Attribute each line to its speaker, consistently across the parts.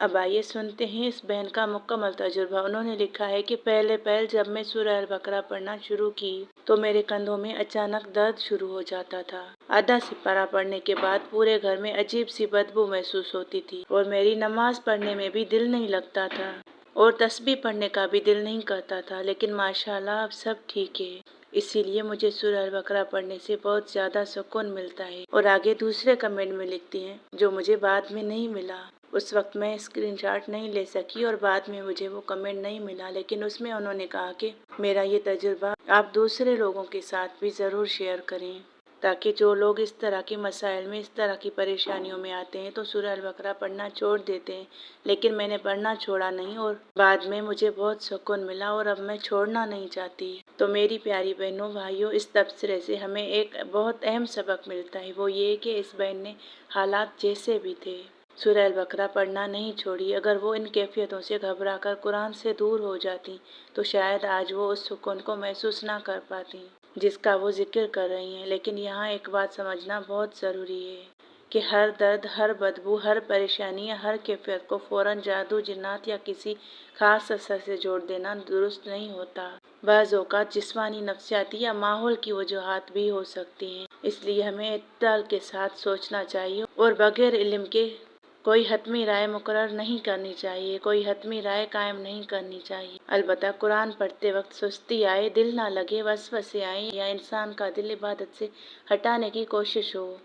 Speaker 1: اب آئیے سنتے ہیں اس بہن کا مکمل تجربہ۔ انہوں نے لکھا ہے کہ پہلے جب میں سورہ البقرہ پڑھنا شروع کی تو میرے کندھوں میں اچانک درد شروع ہو جاتا تھا۔ آدھا سپارہ پڑھنے کے بعد پورے گھر میں عجیب سی بدبو محسوس ہوتی تھی اور میری نماز پڑھنے میں بھی دل نہیں لگتا تھا اور تسبیح پڑھنے کا بھی دل نہیں کرتا تھا، لیکن ماشاءاللہ اب سب ٹھیک ہے۔ اسی لیے مجھے سورہ البقرہ پڑھنے سے بہت زیادہ سکون ملتا ہے۔ اور آگے دوسرے کمنٹ میں لکھتی ہیں جو مجھے بعد میں نہیں ملا، اس وقت میں اسکرین شاٹ نہیں لے سکی اور بعد میں مجھے وہ کمنٹ نہیں ملا، لیکن اس میں انہوں نے کہا کہ میرا یہ تجربہ آپ دوسرے لوگوں کے ساتھ بھی ضرور شیئر کریں، تاکہ جو لوگ اس طرح کے مسائل میں، اس طرح کی پریشانیوں میں آتے ہیں تو سورہ البقرہ پڑھنا چھوڑ دیتے ہیں، لیکن میں نے پڑھنا چھوڑا نہیں اور بعد میں مجھے بہت سکون ملا اور اب میں چھوڑنا نہیں چاہتی۔ تو میری پیاری بہنوں بھائیوں، اس تبصرے سے ہمیں ایک بہت اہم سبق ملتا ہے، وہ یہ کہ اس بہن نے حالات جیسے بھی تھے سورہ البقرہ پڑھنا نہیں چھوڑی۔ اگر وہ ان کیفیتوں سے گھبرا کر قرآن سے دور ہو جاتی تو شاید آج وہ اس سکون کو محسوس نہ کر پاتی جس کا وہ ذکر کر رہی ہیں۔ لیکن یہاں ایک بات سمجھنا بہت ضروری ہے کہ ہر درد، ہر بدبو، ہر پریشانی یا ہر کیفیت کو فوراً جادو، جنات یا کسی خاص اثر سے جوڑ دینا درست نہیں ہوتا۔ بعض اوقات جسمانی، نفسیاتی یا ماحول کی وجوہات بھی ہو سکتی ہیں، اس لیے ہمیں اعتدال کے ساتھ سوچنا چاہیے اور بغیر علم کے کوئی حتمی رائے مقرر نہیں کرنی چاہیے، کوئی حتمی رائے قائم نہیں کرنی چاہیے۔ البتہ قرآن پڑھتے وقت سستی آئے، دل نہ لگے، وسوسے آئیں یا انسان کا دل عبادت سے ہٹانے کی کوشش ہو،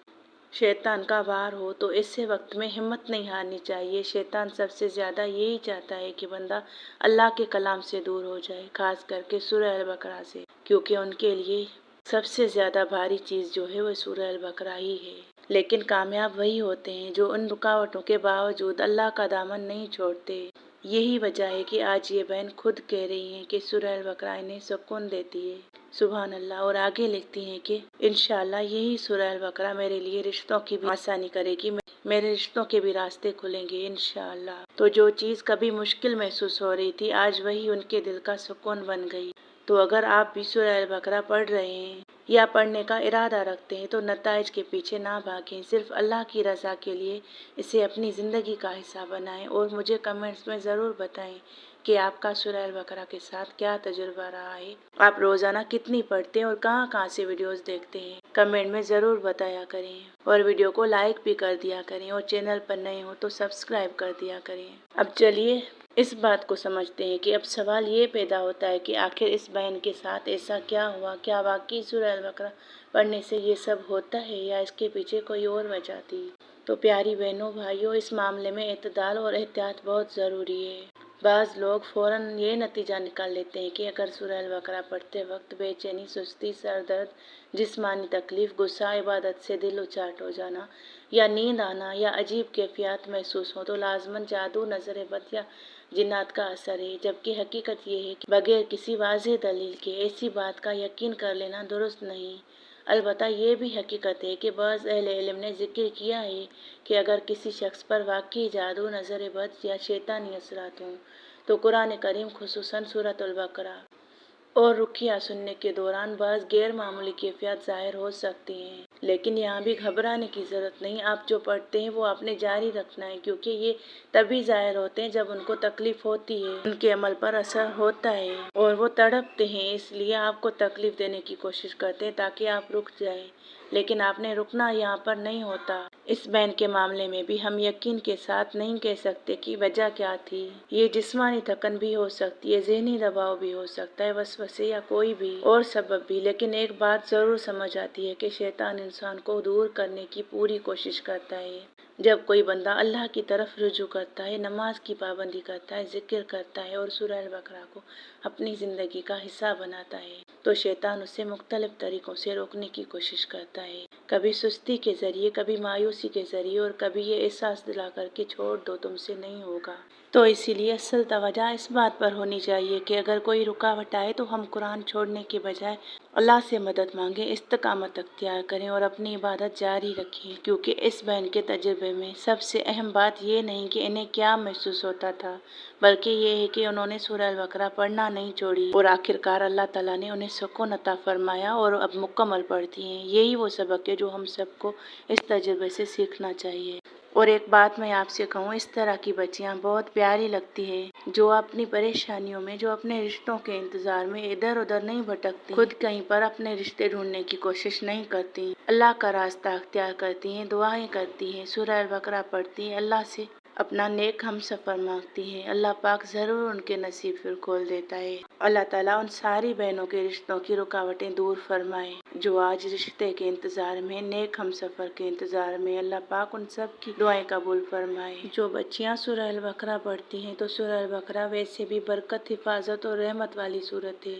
Speaker 1: شیطان کا وار ہو، تو ایسے وقت میں ہمت نہیں ہارنی چاہیے۔ شیطان سب سے زیادہ یہی چاہتا ہے کہ بندہ اللہ کے کلام سے دور ہو جائے، خاص کر کے سورہ البقرہ سے، کیونکہ ان کے لیے سب سے زیادہ بھاری چیز جو ہے وہ سورہ البقرہ ہی ہے۔ لیکن کامیاب وہی ہوتے ہیں جو ان رکاوٹوں کے باوجود اللہ کا دامن نہیں چھوڑتے۔ یہی وجہ ہے کہ آج یہ بہن خود کہہ رہی ہیں کہ سورہ البقرہ انہیں سکون دیتی ہے۔ سبحان اللہ۔ اور آگے لکھتی ہیں کہ انشاءاللہ یہی سورہ البقرہ میرے لیے رشتوں کی بھی آسانی کرے گی، میرے رشتوں کے بھی راستے کھلیں گے انشاءاللہ۔ تو جو چیز کبھی مشکل محسوس ہو رہی تھی آج وہی ان کے دل کا سکون بن گئی۔ تو اگر آپ بھی سورہ البقرہ پڑھ رہے ہیں یا پڑھنے کا ارادہ رکھتے ہیں تو نتائج کے پیچھے نہ بھاگیں، صرف اللہ کی رضا کے لیے اسے اپنی زندگی کا حصہ بنائیں اور مجھے کمنٹس میں ضرور بتائیں کہ آپ کا سورہ البقرہ کے ساتھ کیا تجربہ رہا ہے، آپ روزانہ کتنی پڑھتے ہیں اور کہاں کہاں سے ویڈیوز دیکھتے ہیں، کمنٹ میں ضرور بتایا کریں اور ویڈیو کو لائک بھی کر دیا کریں اور چینل پر نئے ہوں تو سبسکرائب کر دیا کریں۔ اب چلیے اس بات کو سمجھتے ہیں کہ اب سوال یہ پیدا ہوتا ہے کہ آخر اس بہن کے ساتھ ایسا کیا ہوا؟ کیا واقعی سورہ البقرہ پڑھنے سے یہ سب ہوتا ہے یا اس کے پیچھے کوئی اور وجہ تھی؟ تو پیاری بہنوں بھائیوں، اس معاملے میں اعتدال اور احتیاط بہت ضروری ہے۔ بعض لوگ فوراً یہ نتیجہ نکال لیتے ہیں کہ اگر سورہ البقرہ پڑھتے وقت بے چینی، سستی، سر درد، جسمانی تکلیف، غصہ، عبادت سے دل اچاٹ ہو جانا یا نیند آنا یا عجیب کیفیات محسوس ہو تو لازماً جادو، نظر بد یا جنات کا اثر ہے، جبکہ حقیقت یہ ہے کہ بغیر کسی واضح دلیل کے ایسی بات کا یقین کر لینا درست نہیں۔ البتہ یہ بھی حقیقت ہے کہ بعض اہل علم نے ذکر کیا ہے کہ اگر کسی شخص پر واقعی جادو، نظر بد یا شیطانی اثرات ہوں تو قرآن کریم خصوصاً سورۃ البقرہ اور رقیہ سننے کے دوران بعض غیر معمولی کیفیات ظاہر ہو سکتی ہیں۔ لیکن یہاں بھی گھبرانے کی ضرورت نہیں، آپ جو پڑھتے ہیں وہ آپ نے جاری رکھنا ہے، کیونکہ یہ تبھی ظاہر ہوتے ہیں جب ان کو تکلیف ہوتی ہے، ان کے عمل پر اثر ہوتا ہے اور وہ تڑپتے ہیں، اس لیے آپ کو تکلیف دینے کی کوشش کرتے ہیں تاکہ آپ رک جائیں، لیکن آپ نے رکنا یہاں پر نہیں ہوتا۔ اس بہن کے معاملے میں بھی ہم یقین کے ساتھ نہیں کہہ سکتے کہ وجہ کیا تھی۔ یہ جسمانی تھکن بھی ہو سکتی ہے، ذہنی دباؤ بھی ہو سکتا ہے، وسوسے یا کوئی بھی اور سبب بھی، لیکن ایک بات ضرور سمجھ آتی ہے کہ شیطان انسان کو دور کرنے کی پوری کوشش کرتا ہے۔ جب کوئی بندہ اللہ کی طرف رجوع کرتا ہے، نماز کی پابندی کرتا ہے، ذکر کرتا ہے اور سورہ البقرہ کو اپنی زندگی کا حصہ بناتا ہے تو شیطان اسے مختلف طریقوں سے روکنے کی کوشش کرتا ہے، کبھی سستی کے ذریعے، کبھی مایوسی کے ذریعے اور کبھی یہ احساس دلا کر کہ چھوڑ دو، تم سے نہیں ہوگا۔ تو اسی لیے اصل توجہ اس بات پر ہونی چاہیے کہ اگر کوئی رکاوٹ آئے تو ہم قرآن چھوڑنے کے بجائے اللہ سے مدد مانگیں، استقامت اختیار کریں اور اپنی عبادت جاری رکھیں، کیونکہ اس بہن کے تجربے میں سب سے اہم بات یہ نہیں کہ انہیں کیا محسوس ہوتا تھا، بلکہ یہ ہے کہ انہوں نے سورہ البقرہ پڑھنا نہیں چھوڑی اور آخرکار اللہ تعالیٰ نے انہیں سکون عطا فرمایا اور اب مکمل پڑھتی ہیں۔ یہی وہ سبق ہے جو ہم سب کو اس تجربے سے سیکھنا چاہیے۔ اور ایک بات میں آپ سے کہوں، اس طرح کی بچیاں بہت پیاری لگتی ہے، جو اپنی پریشانیوں میں، جو اپنے رشتوں کے انتظار میں ادھر ادھر نہیں بھٹکتی، خود کہیں پر اپنے رشتے ڈھونڈنے کی کوشش نہیں کرتی، اللہ کا راستہ اختیار کرتی ہیں، دعائیں کرتی ہیں، سورہ البقرہ پڑھتی ہیں، اللہ سے اپنا نیک ہم سفر مانگتی ہیں، اللہ پاک ضرور ان کے نصیب پھر کھول دیتا ہے۔ اللہ تعالیٰ ان ساری بہنوں کے رشتوں کی رکاوٹیں دور فرمائے، جو آج رشتے کے انتظار میں، نیک ہم سفر کے انتظار میں، اللہ پاک ان سب کی دعائیں قبول فرمائے۔ جو بچیاں سورہ البقرہ پڑھتی ہیں تو سورہ البقرہ ویسے بھی برکت، حفاظت اور رحمت والی سورت ہے۔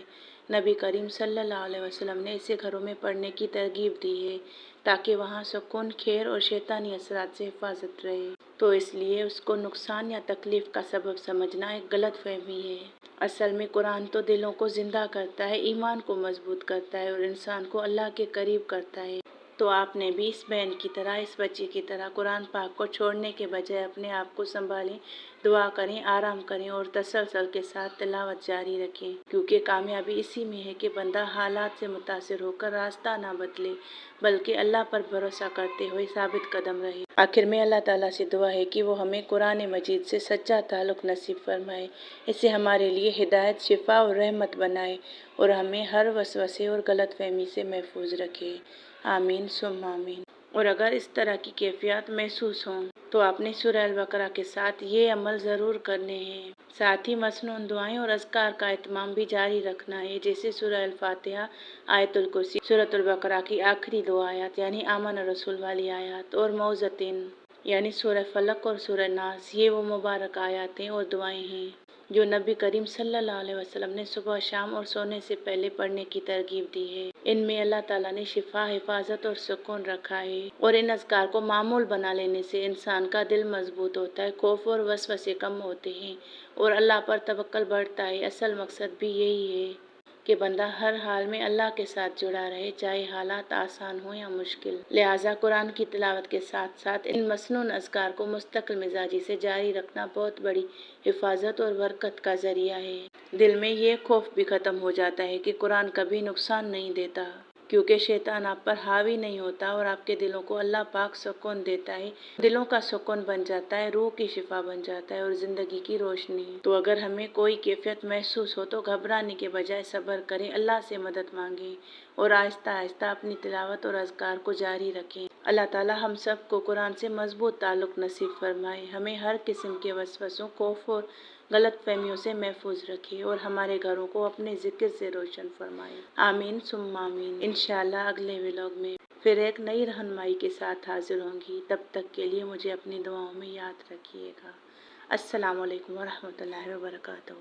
Speaker 1: نبی کریم صلی اللہ علیہ وسلم نے اسے گھروں میں پڑھنے کی ترغیب دی ہے، تاکہ وہاں سکون، خیر اور شیطانی اثرات سے حفاظت رہے۔ تو اس لیے اس کو نقصان یا تکلیف کا سبب سمجھنا ایک غلط فہمی ہے۔ اصل میں قرآن تو دلوں کو زندہ کرتا ہے، ایمان کو مضبوط کرتا ہے اور انسان کو اللہ کے قریب کرتا ہے۔ تو آپ نے بھی اس بہن کی طرح، اس بچی کی طرح قرآن پاک کو چھوڑنے کے بجائے اپنے آپ کو سنبھالیں، دعا کریں، آرام کریں اور تسلسل کے ساتھ تلاوت جاری رکھیں، کیونکہ کامیابی اسی میں ہے کہ بندہ حالات سے متاثر ہو کر راستہ نہ بدلے، بلکہ اللہ پر بھروسہ کرتے ہوئے ثابت قدم رہے۔ آخر میں اللہ تعالیٰ سے دعا ہے کہ وہ ہمیں قرآن مجید سے سچا تعلق نصیب فرمائے، اسے ہمارے لیے ہدایت، شفا اور رحمت بنائے اور ہمیں ہر وسوسے اور غلط فہمی سے محفوظ رکھے۔ آمین ثم آمین۔ اور اگر اس طرح کی کیفیات محسوس ہوں تو آپ نے سورہ البقرہ کے ساتھ یہ عمل ضرور کرنے ہیں۔ ساتھ ہی مسنون دعائیں اور اذکار کا اہتمام بھی جاری رکھنا ہے، جیسے سورہ الفاتحہ، آیت الکرسی، سورۃ البقرہ کی آخری دو آیات یعنی آمن الرسول والی آیات، اور معوذتین یعنی سورہ فلق اور سورہ ناس۔ یہ وہ مبارک آیاتیں اور دعائیں ہیں جو نبی کریم صلی اللہ علیہ وسلم نے صبح، شام اور سونے سے پہلے پڑھنے کی ترغیب دی ہے۔ ان میں اللہ تعالیٰ نے شفا، حفاظت اور سکون رکھا ہے، اور ان اذکار کو معمول بنا لینے سے انسان کا دل مضبوط ہوتا ہے، خوف اور وسوسے کم ہوتے ہیں اور اللہ پر توکل بڑھتا ہے۔ اصل مقصد بھی یہی ہے کہ بندہ ہر حال میں اللہ کے ساتھ جڑا رہے، چاہے حالات آسان ہوں یا مشکل۔ لہٰذا قرآن کی تلاوت کے ساتھ ساتھ ان مسنون اذکار کو مستقل مزاجی سے جاری رکھنا بہت بڑی حفاظت اور برکت کا ذریعہ ہے۔ دل میں یہ خوف بھی ختم ہو جاتا ہے کہ قرآن کبھی نقصان نہیں دیتا، کیونکہ شیطان آپ پر حاوی نہیں ہوتا اور آپ کے دلوں کو اللہ پاک سکون دیتا ہے، دلوں کا سکون بن جاتا ہے، روح کی شفا بن جاتا ہے اور زندگی کی روشنی۔ تو اگر ہمیں کوئی کیفیت محسوس ہو تو گھبرانے کے بجائے صبر کریں، اللہ سے مدد مانگیں اور آہستہ آہستہ اپنی تلاوت اور اذکار کو جاری رکھیں۔ اللہ تعالیٰ ہم سب کو قرآن سے مضبوط تعلق نصیب فرمائے، ہمیں ہر قسم کے وسوسوں، خوف اور غلط فہمیوں سے محفوظ رکھے اور ہمارے گھروں کو اپنے ذکر سے روشن فرمائے۔ آمین ثم آمین۔ انشاءاللہ اگلے ولاگ میں پھر ایک نئی رہنمائی کے ساتھ حاضر ہوں گی، تب تک کے لیے مجھے اپنی دعاؤں میں یاد رکھیے گا۔ السلام علیکم ورحمۃ اللہ وبرکاتہ۔